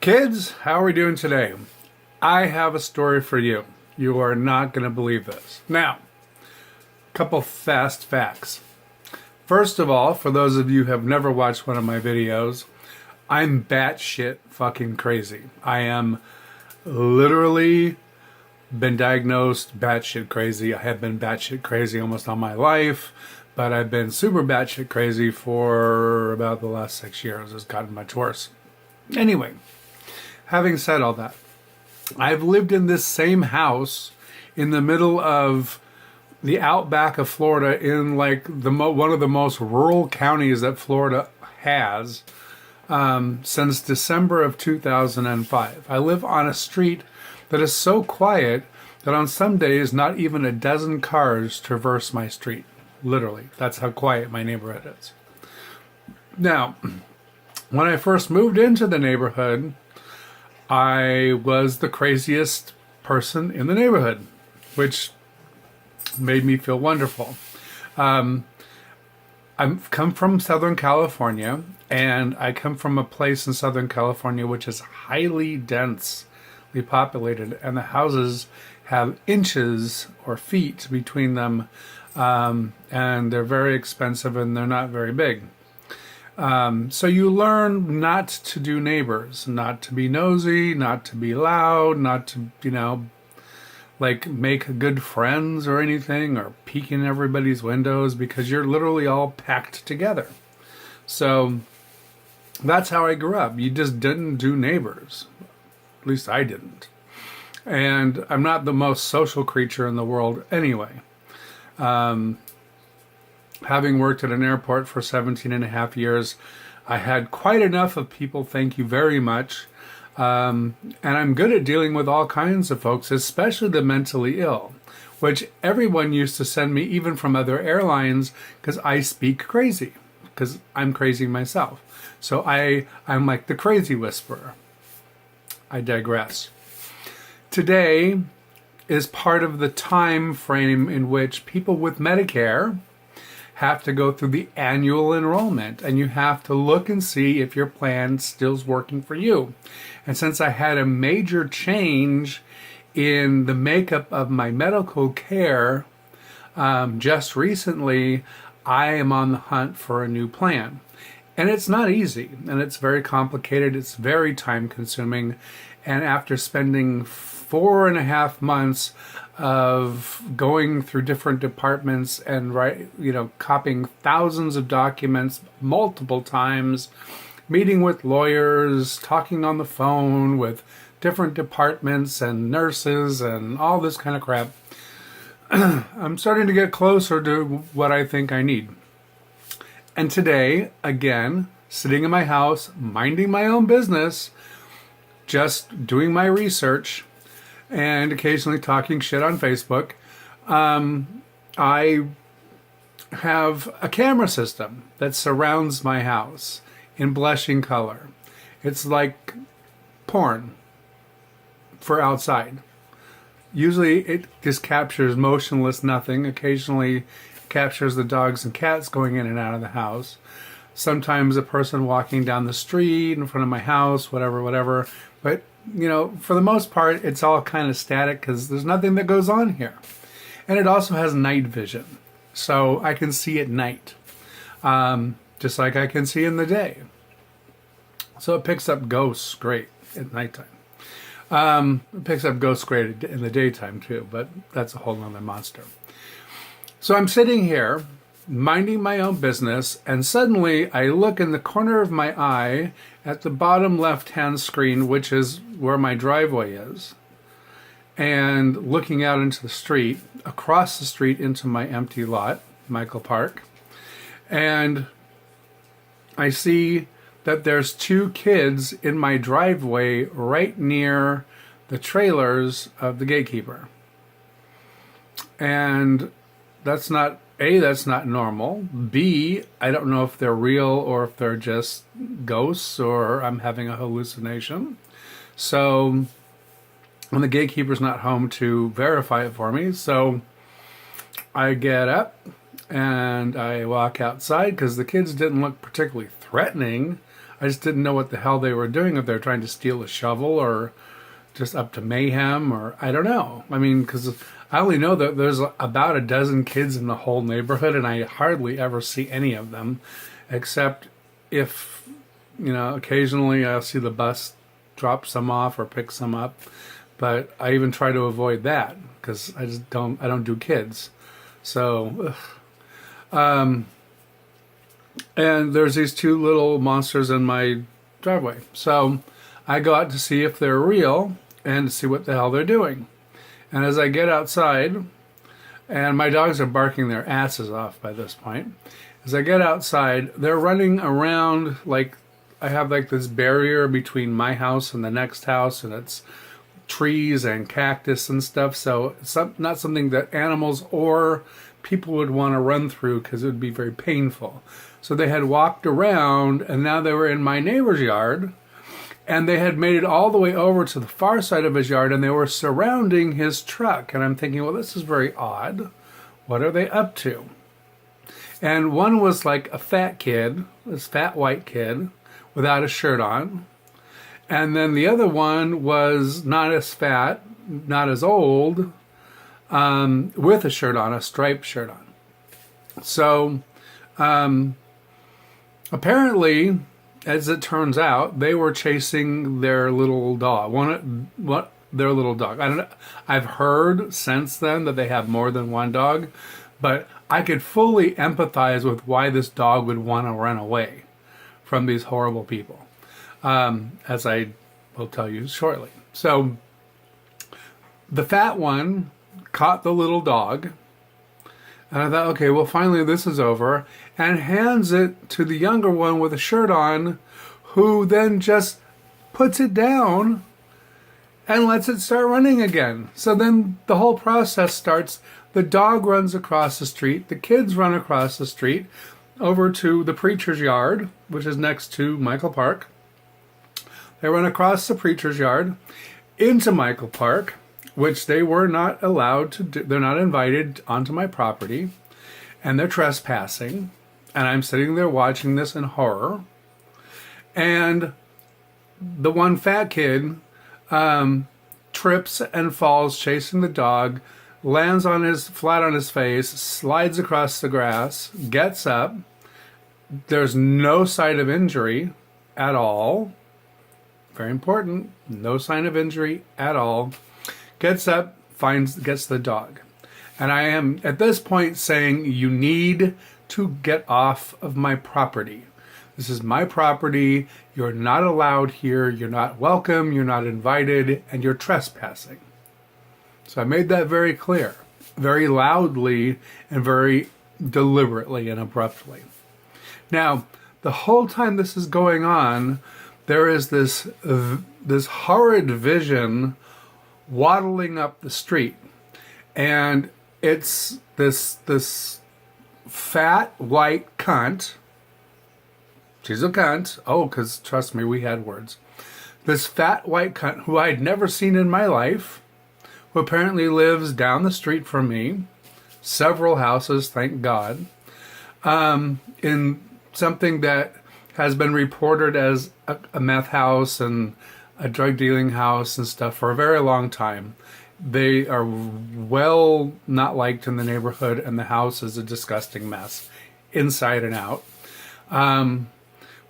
Kids, how are we doing today? I have a story for you. You are not going to believe this. Now, a couple fast facts. First of all, for those of you who have never watched one of my videos, I'm batshit fucking crazy. I am literally been diagnosed batshit crazy. I have been batshit crazy almost all my life, but I've been super batshit crazy for about the last 6 years. It's gotten much worse. Anyway, having said all that, I've lived in this same house in the middle of the outback of Florida in like one of the most rural counties that Florida has since December of 2005. I live on a street that is so quiet that on some days not even a dozen cars traverse my street. Literally, that's how quiet my neighborhood is. Now, when I first moved into the neighborhood, I was the craziest person in the neighborhood, which made me feel wonderful. I've come from Southern California, and I come from a place in Southern California which is highly densely populated, and the houses have inches or feet between them, and they're very expensive and they're not very big. So you learn not to do neighbors, not to be nosy, not to be loud, not to, like make good friends or anything, or peek in everybody's windows, because you're literally all packed together. So that's how I grew up. You just didn't do neighbors. At least I didn't. And I'm not the most social creature in the world anyway. Having worked at an airport for 17 and a half years, I had quite enough of people, thank you very much. And I'm good at dealing with all kinds of folks, especially the mentally ill, which everyone used to send me, even from other airlines, because I speak crazy, because I'm crazy myself. So I'm like the crazy whisperer. I digress. Today is part of the time frame in which people with Medicare have to go through the annual enrollment, and you have to look and see if your plan still's working for you. And since I had a major change in the makeup of my medical care just recently, I am on the hunt for a new plan. And it's not easy, and it's very complicated, it's very time consuming, and after spending 4.5 months of going through different departments and copying thousands of documents multiple times, meeting with lawyers, talking on the phone with different departments and nurses and all this kind of crap, I'm starting to get closer to what I think I need. And today, again, sitting in my house, minding my own business, just doing my research, and occasionally talking shit on Facebook, I have a camera system that surrounds my house in blushing color. It's like porn for outside. Usually it just captures motionless nothing. Occasionally captures the dogs and cats going in and out of the house. Sometimes a person walking down the street in front of my house, whatever. But, for the most part, it's all kind of static because there's nothing that goes on here. And it also has night vision, so I can see at night, just like I can see in the day. So it picks up ghosts great at nighttime. It picks up ghosts great in the daytime too, but that's a whole nother monster. So I'm sitting here, minding my own business, and suddenly I look in the corner of my eye at the bottom left-hand screen, which is where my driveway is, and looking out into the street, across the street into my empty lot, Michael Park, and I see that there's 2 kids in my driveway right near the trailers of the gatekeeper. And that's not normal. B, I don't know if they're real or if they're just ghosts or I'm having a hallucination. So, and the gatekeeper's not home to verify it for me. So I get up and I walk outside because the kids didn't look particularly threatening. I just didn't know what the hell they were doing, if they're trying to steal a shovel or just up to mayhem, or I don't know. I mean, because I only know that there's about a dozen kids in the whole neighborhood, and I hardly ever see any of them, except if, occasionally I'll see the bus drop some off or pick some up. But I even try to avoid that because I don't do kids. So, and there's these two little monsters in my driveway. So I go out to see if they're real and to see what the hell they're doing. And as I get outside, and my dogs are barking their asses off by this point, as I get outside, they're running around like I have like this barrier between my house and the next house, and it's trees and cactus and stuff. So it's not something that animals or people would want to run through because it would be very painful. So they had walked around, and now they were in my neighbor's yard, and they had made it all the way over to the far side of his yard, and they were surrounding his truck. And I'm thinking, well, this is very odd. What are they up to? And one was like a fat kid, this fat white kid without a shirt on. And then the other one was not as fat, not as old, with a shirt on, a striped shirt on. So apparently, as it turns out, they were chasing their little dog. Their little dog. I don't know. I've heard since then that they have more than one dog, but I could fully empathize with why this dog would want to run away from these horrible people, as I will tell you shortly. So the fat one caught the little dog, and I thought, okay, well, finally this is over, and hands it to the younger one with a shirt on, who then just puts it down and lets it start running again. So then the whole process starts. The dog runs across the street. The kids run across the street over to the preacher's yard, which is next to Michael Park. They run across the preacher's yard into Michael Park, which they were not allowed to do. They're not invited onto my property, and they're trespassing. And I'm sitting there watching this in horror. And the one fat kid trips and falls chasing the dog, lands flat on his face, slides across the grass, gets up. There's no sign of injury at all. Very important. No sign of injury at all. Gets up, gets the dog. And I am at this point saying, you need to get off of my property. This is my property. You're not allowed here. You're not welcome. You're not invited, and you're trespassing. So I made that very clear, very loudly and very deliberately and abruptly. Now, the whole time this is going on, there is this horrid vision waddling up the street, and it's this fat white cunt. She's a cunt. Oh, because trust me, we had words. This fat white cunt who I'd never seen in my life, who apparently lives down the street from me, several houses, thank God, in something that has been reported as a meth house and a drug dealing house and stuff for a very long time. They are well not liked in the neighborhood, and the house is a disgusting mess, inside and out.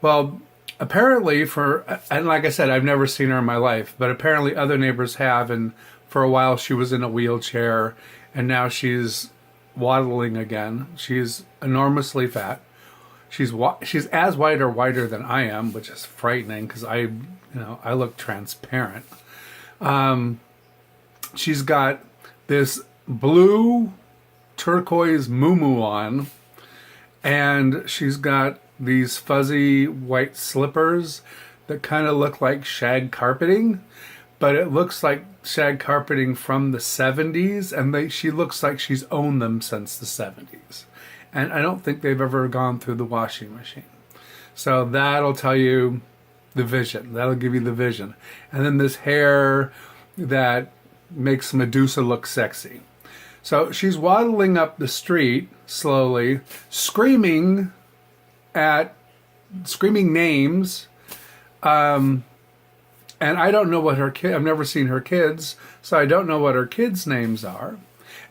Well, apparently and like I said, I've never seen her in my life, but apparently other neighbors have, and for a while she was in a wheelchair, and now she's waddling again. She's enormously fat. She's as white or whiter than I am, which is frightening because I look transparent. She's got this blue turquoise muumuu on, and she's got these fuzzy white slippers that kind of look like shag carpeting, but it looks like shag carpeting from the 70s, and she looks like she's owned them since the 70s. And I don't think they've ever gone through the washing machine. So that'll tell you the vision. That'll give you the vision. And then this hair that makes Medusa look sexy. So she's waddling up the street slowly, screaming names And I don't know what her kid, I've never seen her kids, so I don't know what her kids' names are.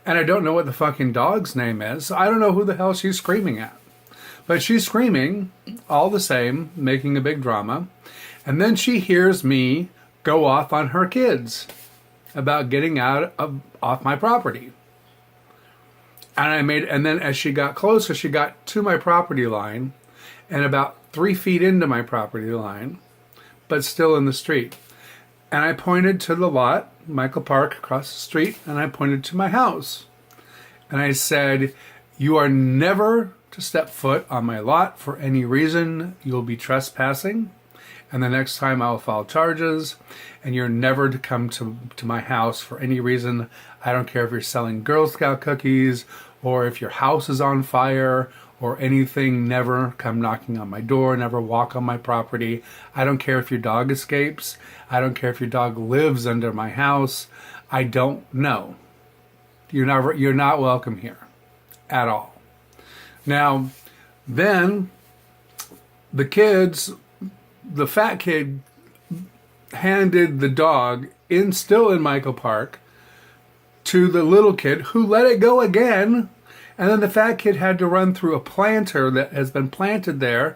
And I don't know what the fucking dog's name is, so I don't know who the hell she's screaming at. But she's screaming all the same, making a big drama. And then she hears me go off on her kids about getting off my property. And then as she got closer, she got to my property line and about 3 feet into my property line, but still in the street. And I pointed to the lot, Michael Park across the street, and I pointed to my house. And I said, "You are never to step foot on my lot for any reason. You'll be trespassing. And the next time I'll file charges. And you're never to come to my house for any reason. I don't care if you're selling Girl Scout cookies or if your house is on fire or anything. Never come knocking on my door. Never walk on my property. I don't care if your dog escapes. I don't care if your dog lives under my house. I don't know. You're not welcome here at all." Now, then the fat kid handed the dog still in Michael Park to the little kid who let it go again. And then the fat kid had to run through a planter that has been planted there,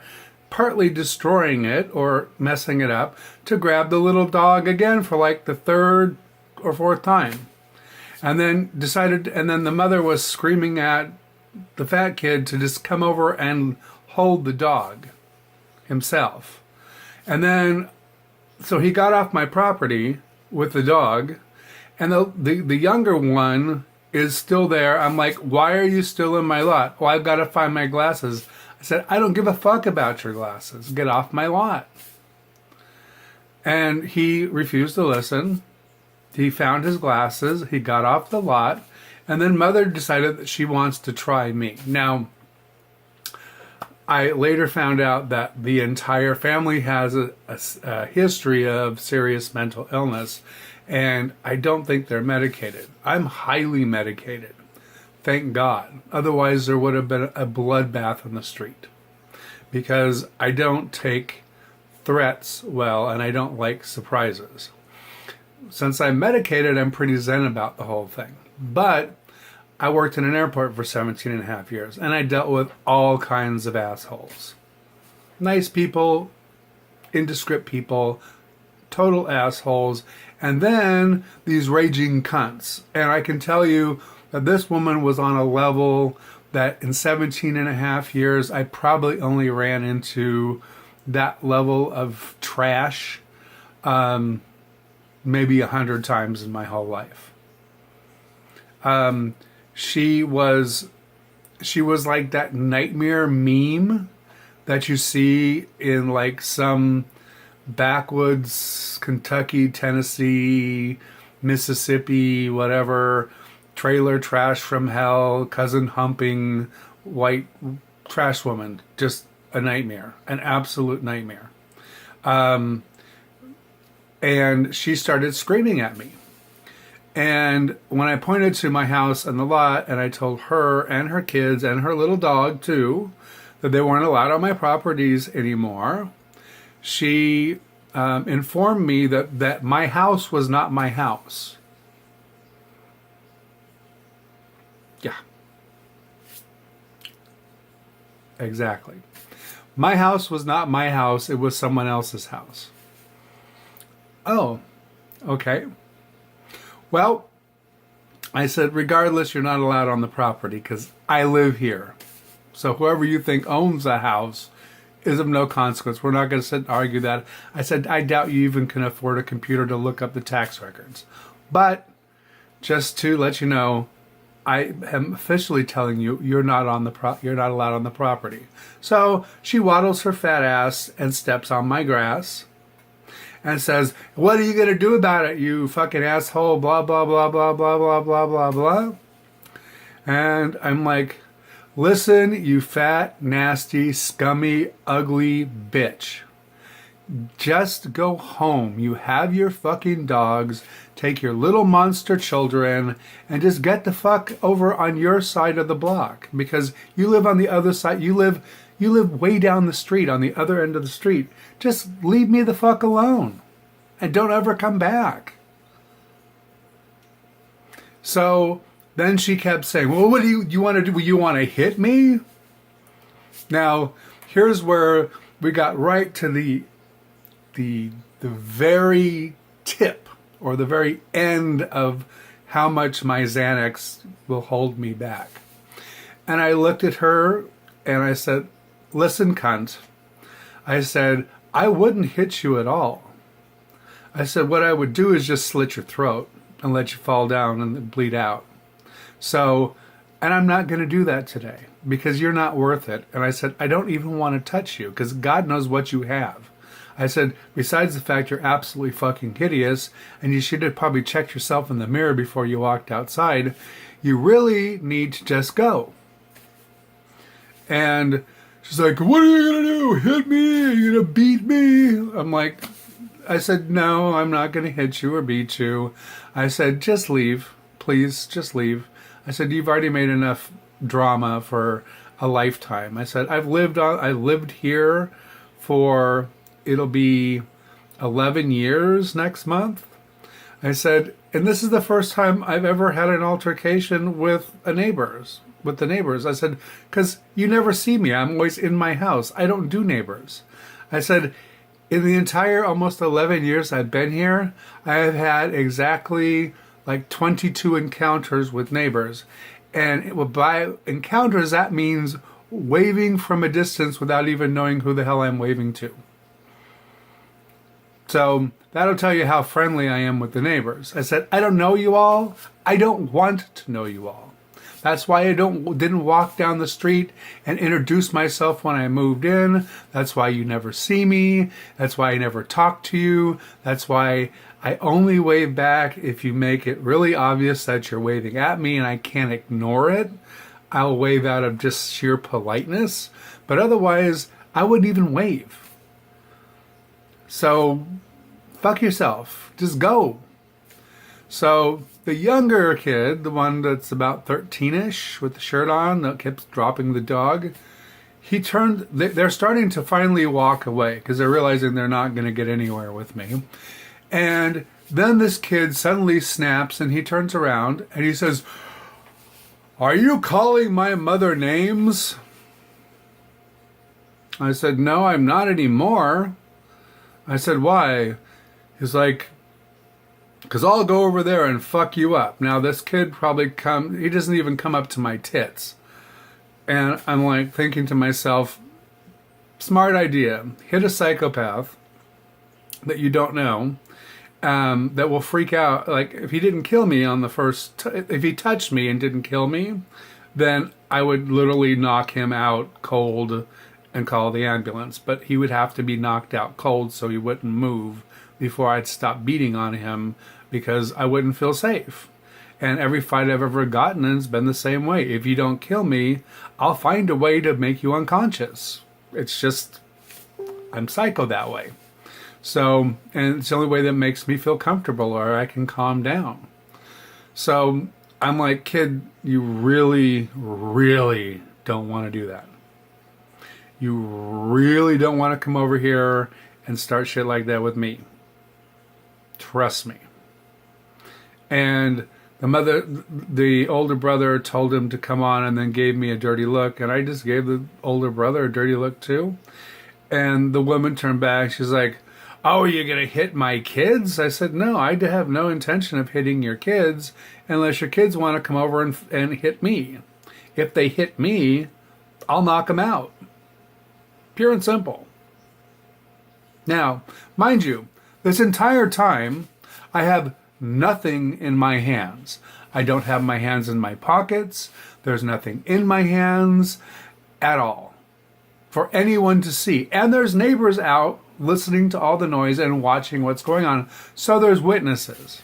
partly destroying it or messing it up, to grab the little dog again for like the third or fourth time. And then the mother was screaming at the fat kid to just come over and hold the dog himself. And then, so he got off my property with the dog, and the younger one is still there. I'm like, "Why are you still in my lot?" "Well, I've got to find my glasses." I said, "I don't give a fuck about your glasses. Get off my lot." And he refused to listen. He found his glasses. He got off the lot. And then mother decided that she wants to try me. Now, I later found out that the entire family has a history of serious mental illness, and I don't think they're medicated. I'm highly medicated, thank God. Otherwise, there would have been a bloodbath in the street, because I don't take threats well, and I don't like surprises. Since I'm medicated, I'm pretty zen about the whole thing. But I worked in an airport for 17 and a half years, and I dealt with all kinds of assholes. Nice people, indiscreet people, total assholes, and then these raging cunts. And I can tell you that this woman was on a level that in 17 and a half years, I probably only ran into that level of trash maybe 100 times in my whole life. She was like that nightmare meme that you see in like some backwoods Kentucky, Tennessee, Mississippi, whatever, trailer trash from hell, cousin humping white trash woman. Just a nightmare, an absolute nightmare. And she started screaming at me. And when I pointed to my house and the lot, and I told her and her kids and her little dog too that they weren't allowed on my properties anymore, she informed me that my house was not my house. Yeah. Exactly. My house was not my house. It was someone else's house. Oh, okay. Well, I said, regardless, you're not allowed on the property because I live here. So whoever you think owns the house is of no consequence. We're not going to sit and argue that. I said, I doubt you even can afford a computer to look up the tax records. But just to let you know, I am officially telling you, you're not allowed on the property. So she waddles her fat ass and steps on my grass and says, "What are you going to do about it, you fucking asshole, blah, blah, blah, blah, blah, blah, blah, blah, blah." And I'm like, "Listen, you fat, nasty, scummy, ugly bitch. Just go home. You have your fucking dogs. Take your little monster children and just get the fuck over on your side of the block, because you live on the other side. You You live way down the street on the other end of the street. Just leave me the fuck alone and don't ever come back. So then she kept saying, well, what do you want to do? You want to hit me? Now, here's where we got right to the very tip or the very end of how much my Xanax will hold me back. And I looked at her and I said, listen, cunt. I said, I wouldn't hit you at all. I said, what I would do is just slit your throat and let you fall down and bleed out. So, and I'm not going to do that today because you're not worth it. And I said, I don't even want to touch you because God knows what you have. I said, besides the fact you're absolutely fucking hideous and you should have probably checked yourself in the mirror before you walked outside, you really need to just go. And she's like, what are you going to do? Hit me? Are you going to beat me? I'm like, I said, no, I'm not going to hit you or beat you. I said, just leave. Please, just leave. I said, you've already made enough drama for a lifetime. I said, I lived here for, it'll be 11 years next month. I said, and this is the first time I've ever had an altercation with the neighbors. I said, because you never see me. I'm always in my house. I don't do neighbors. I said, in the entire almost 11 years I've been here, I have had exactly like 22 encounters with neighbors. And by encounters, that means waving from a distance without even knowing who the hell I'm waving to. So that'll tell you how friendly I am with the neighbors. I said, I don't know you all. I don't want to know you all. That's why I didn't walk down the street and introduce myself when I moved in. That's why you never see me. That's why I never talk to you. That's why I only wave back if you make it really obvious that you're waving at me and I can't ignore it. I'll wave out of just sheer politeness. But otherwise, I wouldn't even wave. So, fuck yourself. Just go. So, the younger kid, the one that's about 13-ish with the shirt on that keeps dropping the dog, they're starting to finally walk away because they're realizing they're not going to get anywhere with me. And then this kid suddenly snaps and he turns around and he says, are you calling my mother names? I said, no, I'm not anymore. I said, why? He's like, because I'll go over there and fuck you up. Now, this kid he doesn't even come up to my tits. And I'm like thinking to myself, smart idea. Hit a psychopath that you don't know, that will freak out. Like, if he didn't kill me on the first, if he touched me and didn't kill me, then I would literally knock him out cold and call the ambulance. But he would have to be knocked out cold so he wouldn't move before I'd stop beating on him because I wouldn't feel safe. And every fight I've ever gotten in has been the same way. If you don't kill me, I'll find a way to make you unconscious. It's just, I'm psycho that way. So, and it's the only way that makes me feel comfortable or I can calm down. So I'm like, kid, you really, really don't want to do that. You really don't want to come over here and start shit like that with me. Trust me. And the older brother told him to come on and then gave me a dirty look. And I just gave the older brother a dirty look too. And the woman turned back. She's like, oh, are you going to hit my kids? I said, no, I have no intention of hitting your kids unless your kids want to come over and hit me. If they hit me, I'll knock them out. Pure and simple. Now, mind you, this entire time, I have nothing in my hands. I don't have my hands in my pockets. There's nothing in my hands at all for anyone to see. And there's neighbors out listening to all the noise and watching what's going on. So there's witnesses.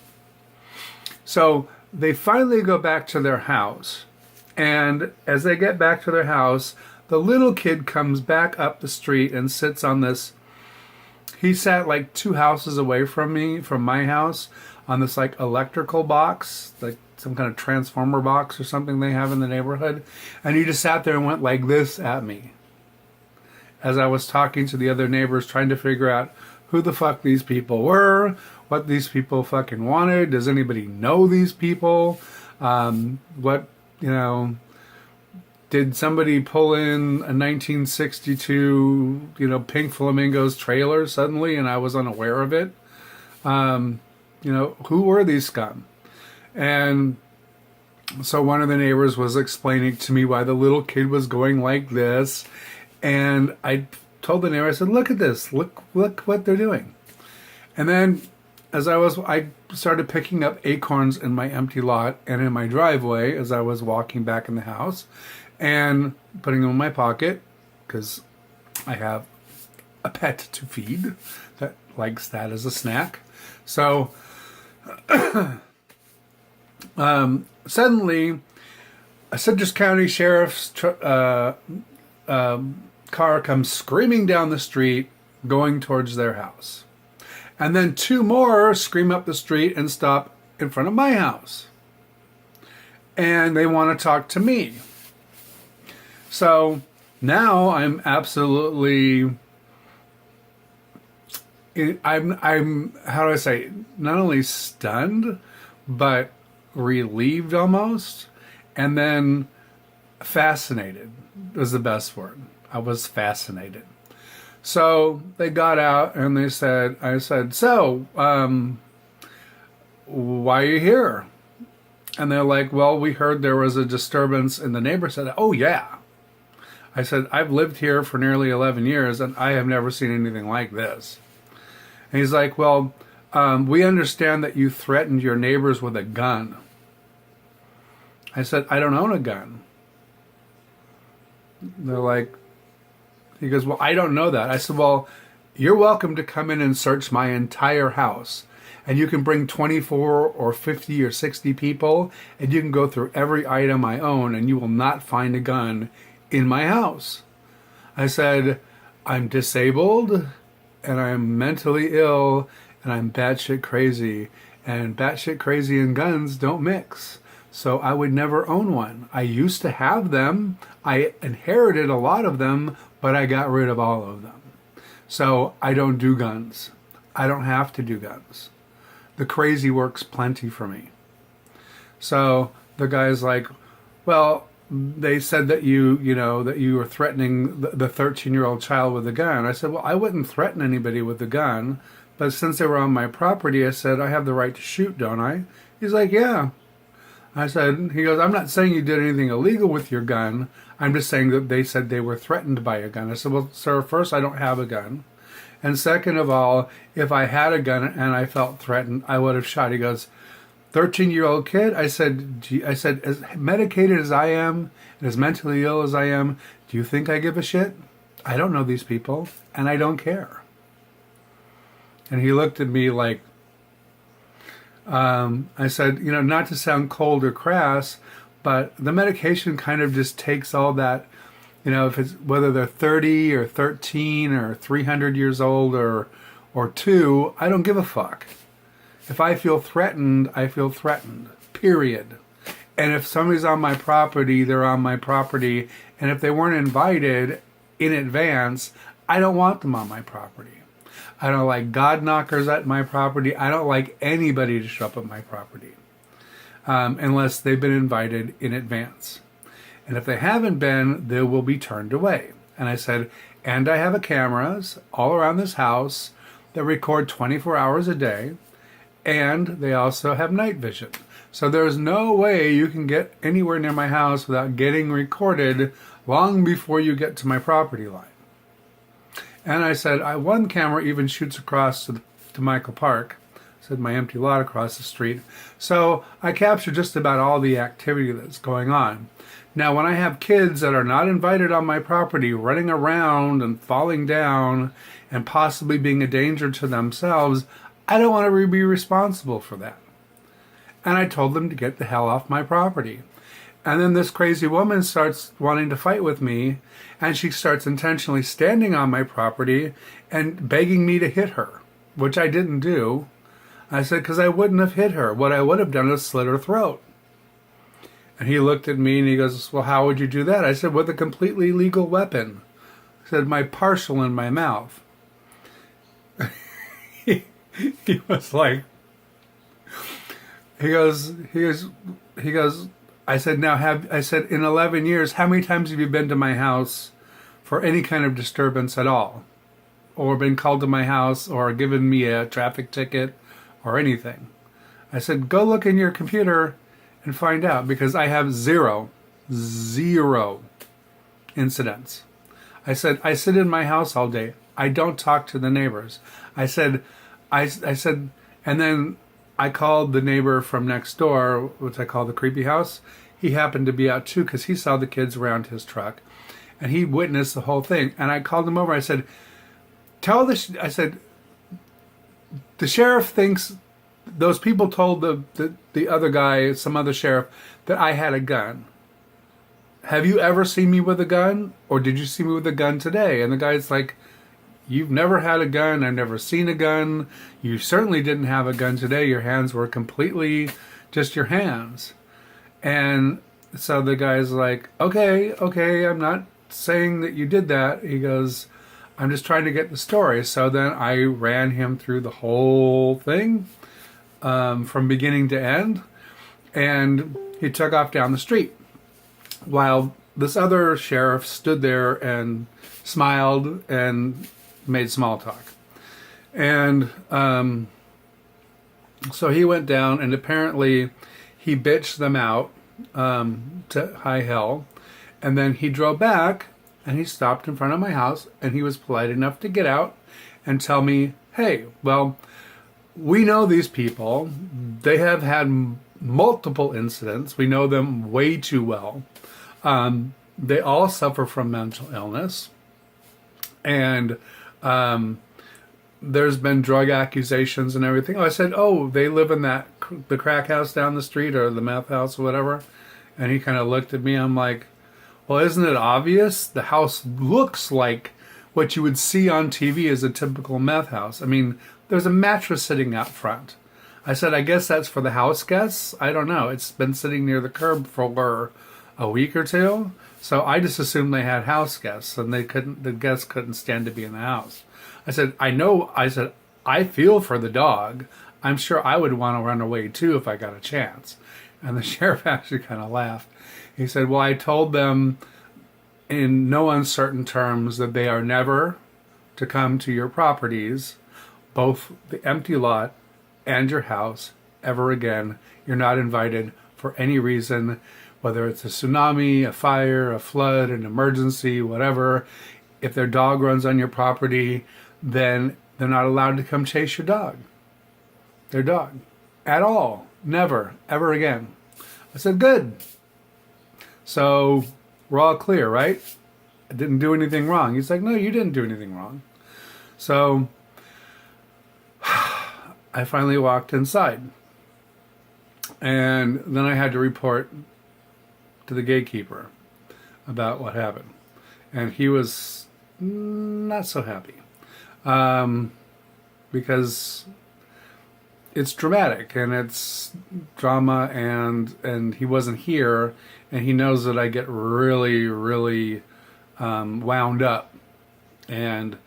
So they finally go back to their house. And as they get back to their house, the little kid comes back up the street and sits on this. He sat like 2 houses away from me, from my house, on this like electrical box, like some kind of transformer box or something they have in the neighborhood. And he just sat there and went like this at me. as I was talking to the other neighbors, trying to figure out who the fuck these people were, what these people fucking wanted. Does anybody know these people? What, you know, did somebody pull in a 1962, Pink Flamingos trailer suddenly and I was unaware of it? Who were these scum? And so one of the neighbors was explaining to me why the little kid was going like this. And I told the neighbor, I said, look at this. Look what they're doing. And then as I started picking up acorns in my empty lot and in my driveway as I was walking back in the house and putting them in my pocket because I have a pet to feed that likes that as a snack. So suddenly a Citrus County Sheriff's car comes screaming down the street going towards their house. And then two more scream up the street and stop in front of my house. And they want to talk to me. So now I'm absolutely, I'm how do I say, not only stunned, but relieved almost. And then fascinated was the best word. I was fascinated. So they got out and I said, so, why are you here? And they're like, well, we heard there was a disturbance. And the neighbor said, oh, yeah. I said, I've lived here for nearly 11 years and I have never seen anything like this. And he's like, well, we understand that you threatened your neighbors with a gun. I said, I don't own a gun. They're like, he goes, well, I don't know that. I said, well, you're welcome to come in and search my entire house. And you can bring 24 or 50 or 60 people, and you can go through every item I own, and you will not find a gun in my house. I said, I'm disabled, and I'm mentally ill, and I'm batshit crazy. And batshit crazy and guns don't mix. So I would never own one. I used to have them. I inherited a lot of them, but I got rid of all of them. So I don't do guns. I don't have to do guns. The crazy works plenty for me. So the guy's like, well, they said that you were threatening the 13-year-old child with a gun. I said, well, I wouldn't threaten anybody with a gun, but since they were on my property, I said, I have the right to shoot, don't I? He's like, yeah. He goes, I'm not saying you did anything illegal with your gun. I'm just saying that they said they were threatened by a gun. I said, well, sir, first, I don't have a gun. And second of all, if I had a gun and I felt threatened, I would have shot. He goes, 13-year-old kid? I said, as medicated as I am and as mentally ill as I am, do you think I give a shit? I don't know these people, and I don't care. And he looked at me like, I said, not to sound cold or crass, but the medication kind of just takes all that, if it's whether they're 30 or 13 or 300 years old or 2, I don't give a fuck. If I feel threatened, I feel threatened, period. And if somebody's on my property, they're on my property. And if they weren't invited in advance, I don't want them on my property. I don't like God knockers at my property. I don't like anybody to show up at my property unless they've been invited in advance. And if they haven't been, they will be turned away. And I said, and I have cameras all around this house that record 24 hours a day, and they also have night vision. So there's no way you can get anywhere near my house without getting recorded long before you get to my property line. And I said, one camera even shoots across to Michael Park. I said, my empty lot across the street. So I capture just about all the activity that's going on. Now, when I have kids that are not invited on my property running around and falling down and possibly being a danger to themselves, I don't want to be responsible for that. And I told them to get the hell off my property. And then this crazy woman starts wanting to fight with me, and she starts intentionally standing on my property and begging me to hit her, which I didn't do. I said, because I wouldn't have hit her. What I would have done is slit her throat. And he looked at me and he goes, well, how would you do that? I said, with a completely legal weapon. said, my partial in my mouth. he, he was like, he goes, I said, I said, in 11 years, how many times have you been to my house for any kind of disturbance at all? Or been called to my house or given me a traffic ticket or anything? I said, go look in your computer and find out, because I have zero incidents. I said, I sit in my house all day. I don't talk to the neighbors. I said, and then I called the neighbor from next door, which I call the creepy house. He happened to be out too, because he saw the kids around his truck, and he witnessed the whole thing. And I called him over. I said, I said, the sheriff thinks those people told the other guy, some other sheriff, that I had a gun. Have you ever seen me with a gun? Or did you see me with a gun today? And the guy's like, you've never had a gun. I've never seen a gun. You certainly didn't have a gun today. Your hands were completely just your hands. And so the guy's like, okay, I'm not saying that you did that. He goes, I'm just trying to get the story. So then I ran him through the whole thing from beginning to end. And he took off down the street, while this other sheriff stood there and smiled and made small talk. And so he went down, and apparently he bitched them out to high hell. And then he drove back, and he stopped in front of my house, and he was polite enough to get out and tell me, hey, well, we know these people. They have had multiple incidents. We know them way too well. They all suffer from mental illness. And there's been drug accusations and everything. Oh, I said, oh, they live in the crack house down the street, or the meth house or whatever. And he kind of looked at me. I'm like, well, isn't it obvious? The house looks like what you would see on TV as a typical meth house. I mean, there's a mattress sitting out front. I said, I guess that's for the house guests. I don't know. It's been sitting near the curb for a week or two. So I just assumed they had house guests, and the guests couldn't stand to be in the house. I said, I feel for the dog. I'm sure I would want to run away too if I got a chance. And the sheriff actually kind of laughed. He said, well, I told them in no uncertain terms that they are never to come to your properties, both the empty lot and your house, ever again. You're not invited for any reason, whether it's a tsunami, a fire, a flood, an emergency, whatever. If their dog runs on your property, then they're not allowed to come chase your dog. Their dog. At all. Never. Ever again. I said, good. So we're all clear, right? I didn't do anything wrong. He's like, no, you didn't do anything wrong. So I finally walked inside. And then I had to report to the gatekeeper about what happened. And he was not so happy. Because it's dramatic and it's drama, and he wasn't here, and he knows that I get really wound up. And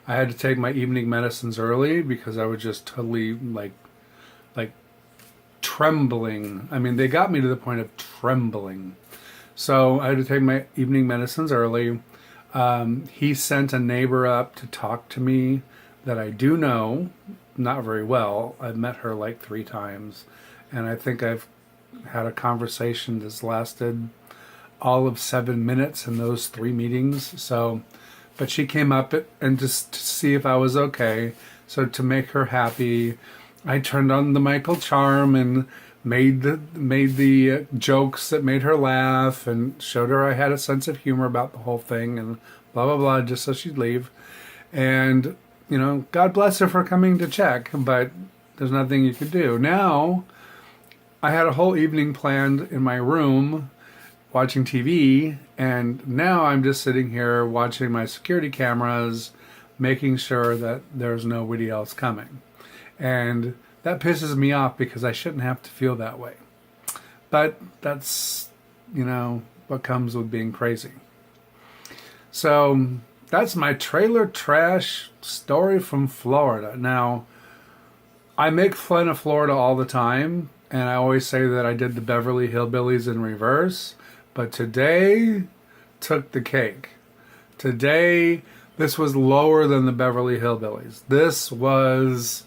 I had to take my evening medicines early because I was just totally like trembling. I mean, they got me to the point of trembling. So I had to take my evening medicines early. He sent a neighbor up to talk to me that I do know, not very well. I've met her like 3 times, and I think I've had a conversation that's lasted all of 7 minutes in those 3 meetings. So, but she came up and just to see if I was okay. So to make her happy, I turned on the Michael charm and made the jokes that made her laugh, and showed her I had a sense of humor about the whole thing, and blah blah blah, just so she'd leave. And you know, God bless her for coming to check, but there's nothing you could do. Now, I had a whole evening planned in my room watching TV, and now I'm just sitting here watching my security cameras, making sure that there's nobody else coming. And that pisses me off because I shouldn't have to feel that way. But that's, you know, what comes with being crazy. So that's my trailer trash story from Florida. Now, I make fun of Florida all the time, and I always say that I did the Beverly Hillbillies in reverse, but today took the cake. Today, this was lower than the Beverly Hillbillies. This was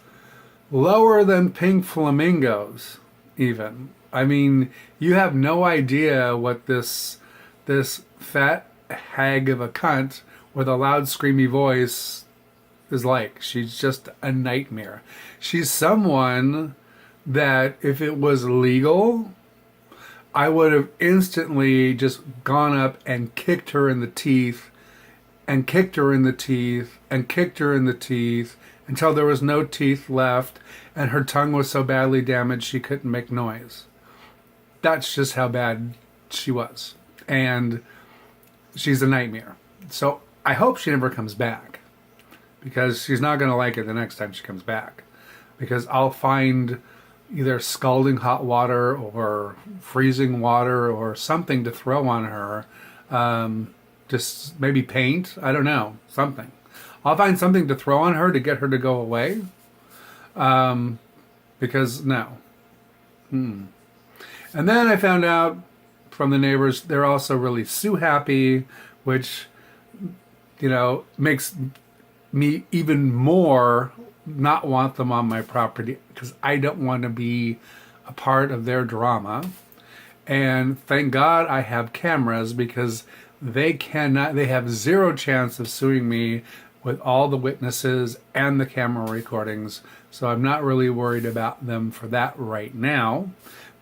lower than Pink Flamingos, even. I mean, you have no idea what this fat hag of a cunt with a loud, screamy voice is like. She's just a nightmare. She's someone that, if it was legal, I would have instantly just gone up and kicked her in the teeth, and kicked her in the teeth, and kicked her in the teeth, until there was no teeth left, and her tongue was so badly damaged she couldn't make noise. That's just how bad she was. And she's a nightmare. So I hope she never comes back, because she's not going to like it the next time she comes back. Because I'll find either scalding hot water or freezing water or something to throw on her. Just maybe paint. I don't know. Something. I'll find something to throw on her to get her to go away. Because no. And then I found out from the neighbors, they're also really sue happy, which, makes me even more not want them on my property, because I don't want to be a part of their drama. And thank God I have cameras, because they have zero chance of suing me with all the witnesses and the camera recordings. So I'm not really worried about them for that right now.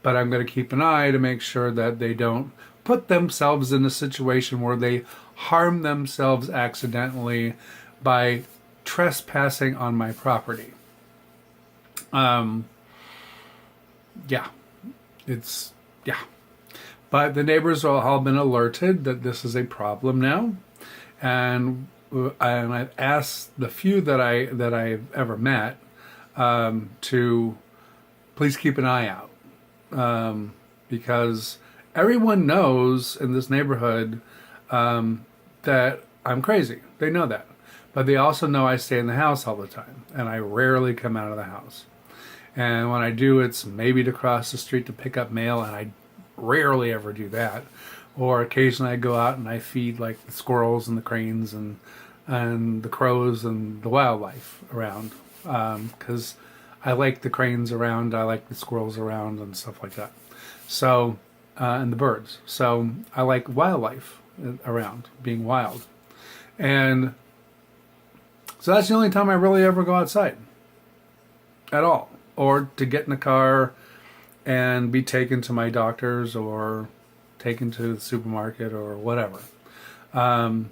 But I'm going to keep an eye to make sure that they don't put themselves in a situation where they harm themselves accidentally by trespassing on my property. Yeah. But the neighbors have all been alerted that this is a problem now. And I've asked the few that I've ever met to please keep an eye out. Because everyone knows in this neighborhood that I'm crazy. They know that. But they also know I stay in the house all the time, and I rarely come out of the house. And when I do, it's maybe to cross the street to pick up mail, and I rarely ever do that. Or occasionally I go out and I feed like the squirrels and the cranes and the crows and the wildlife around. Because I like the cranes around, I like the squirrels around and stuff like that. So, and the birds. So I like wildlife around, being wild. And so that's the only time I really ever go outside. At all. Or to get in a car and be taken to my doctor's or taken to the supermarket or whatever. So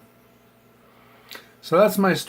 that's my story.